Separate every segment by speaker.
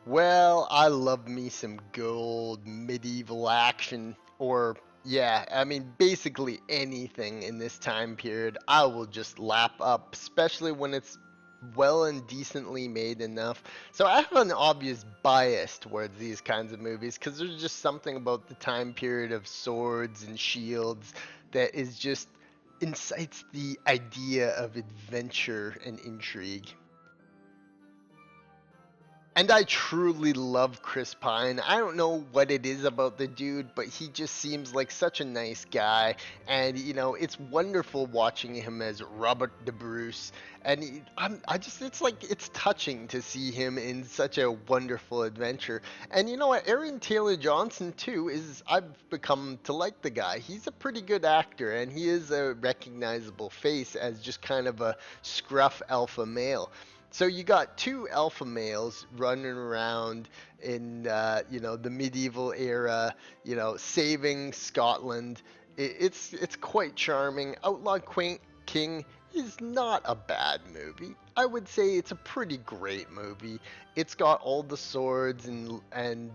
Speaker 1: Well, I love me some gold medieval action, or yeah, I mean basically anything in this time period. I will just lap up, especially when it's well and decently made enough. So I have an obvious bias towards these kinds of movies because there's just something about the time period of swords and shields that is just incites the idea of adventure and intrigue. And I truly love Chris Pine. I don't know what it is about the dude, but he just seems like such a nice guy. And it's wonderful watching him as Robert the Bruce. And it's like it's touching to see him in such a wonderful adventure. And you know what, Aaron Taylor Johnson too is I've become to like the guy. He's a pretty good actor, and he is a recognizable face as just kind of a scruff alpha male. So you got two alpha males running around in the medieval era, saving Scotland. It's quite charming. King is not a bad movie. I would say it's a pretty great movie. It's got all the swords and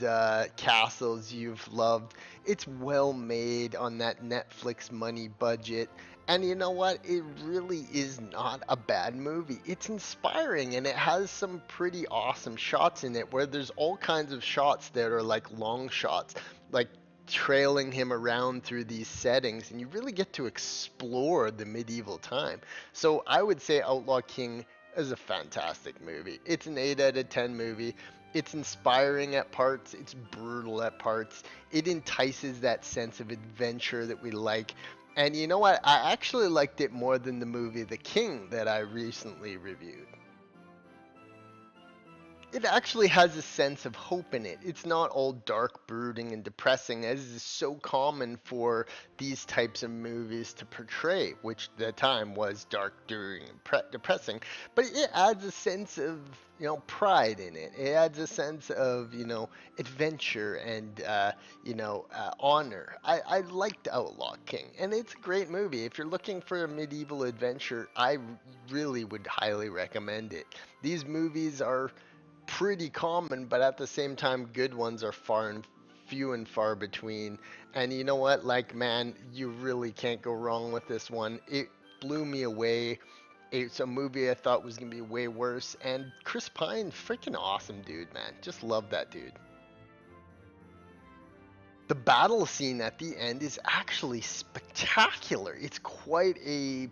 Speaker 1: castles you've loved. It's well made on that Netflix money budget. And you know what? It really is not a bad movie. It's inspiring and it has some pretty awesome shots in it where there's all kinds of shots that are like long shots, like trailing him around through these settings, and you really get to explore the medieval time. So I would say Outlaw King is a fantastic movie. It's an 8 out of 10 movie. It's inspiring at parts, it's brutal at parts. It entices that sense of adventure that we like. And you know what? I actually liked it more than the movie The King that I recently reviewed. It actually has a sense of hope in it. It's not all dark, brooding, and depressing, as is so common for these types of movies to portray, which at the time was dark, brooding, and depressing. But it adds a sense of, pride in it. It adds a sense of, adventure and, honor. I liked Outlaw King, and it's a great movie. If you're looking for a medieval adventure, I really would highly recommend it. These movies are pretty common, but at the same time, good ones are far and few and far between. And you know what? Like, man, you really can't go wrong with this one. It blew me away. It's a movie I thought was gonna be way worse. And Chris Pine, freaking awesome dude, man. Just love that dude. The battle scene at the end is actually spectacular. It's quite a,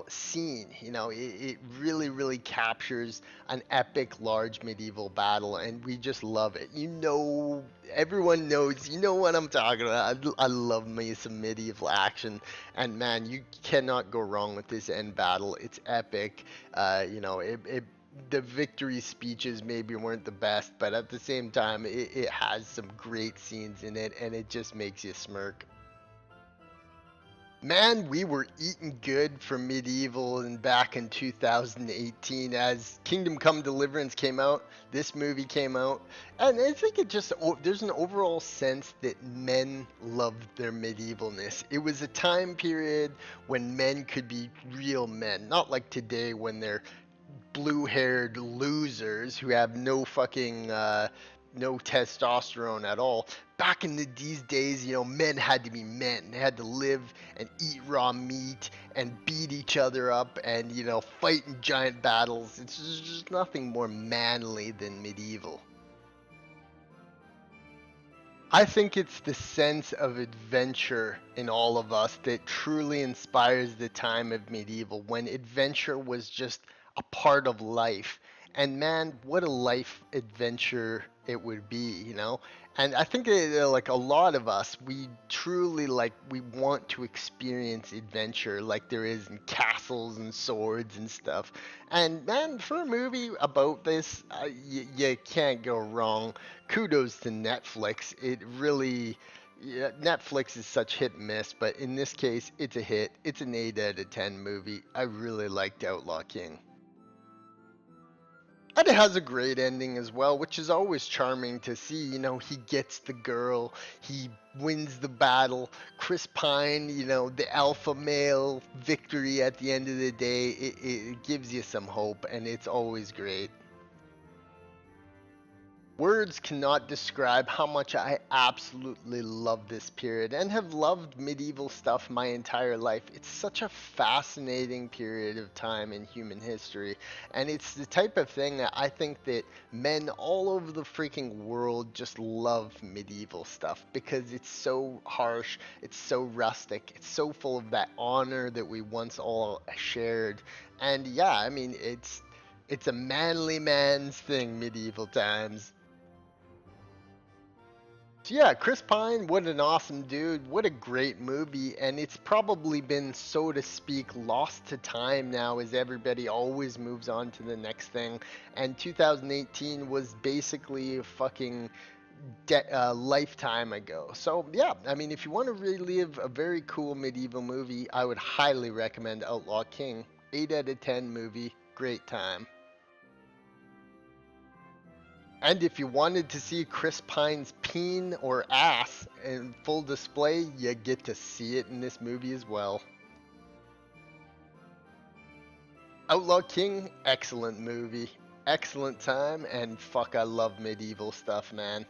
Speaker 1: scene. It really, really captures an epic, large medieval battle, and we just love it. Everyone knows, you know what I'm talking about. I love me some medieval action, and man, you cannot go wrong with this end battle. It's epic. It the victory speeches maybe weren't the best, but at the same time, it has some great scenes in it, and it just makes you smirk. Man, we were eating good for medieval and back in 2018 as Kingdom Come Deliverance came out. This movie came out, and I think there's an overall sense that men loved their medievalness. It was a time period when men could be real men, not like today when they're blue-haired losers who have no testosterone at all. Back in these days, men had to be men. They had to live and eat raw meat and beat each other up and fight in giant battles. It's just nothing more manly than medieval. I think it's the sense of adventure in all of us that truly inspires the time of medieval when adventure was just a part of life. And man, what a life adventure it would be. And I think that, like a lot of us, we truly we want to experience adventure like there is in castles and swords and stuff. And man, for a movie about this, you can't go wrong. Kudos to Netflix. It really, yeah, Netflix is such hit and miss, but in this case, it's a hit. It's an 8 out of 10 movie. I really liked Outlaw King. And it has a great ending as well, which is always charming to see. He gets the girl, he wins the battle. Chris Pine, the alpha male victory at the end of the day, it gives you some hope, and it's always great. Words cannot describe how much I absolutely love this period and have loved medieval stuff my entire life. It's such a fascinating period of time in human history, and it's the type of thing that I think that men all over the freaking world just love medieval stuff because it's so harsh, it's so rustic, it's so full of that honor that we once all shared. And yeah, I mean, it's a manly man's thing, medieval times. So yeah, Chris Pine, what an awesome dude. What a great movie. And it's probably been, so to speak, lost to time now as everybody always moves on to the next thing. And 2018 was basically a fucking lifetime ago. So yeah, I mean, if you want to relive a very cool medieval movie, I would highly recommend Outlaw King. 8 out of 10 movie. Great time. And if you wanted to see Chris Pine's peen or ass in full display, you get to see it in this movie as well. Outlaw King, excellent movie. Excellent time, and fuck, I love medieval stuff, man.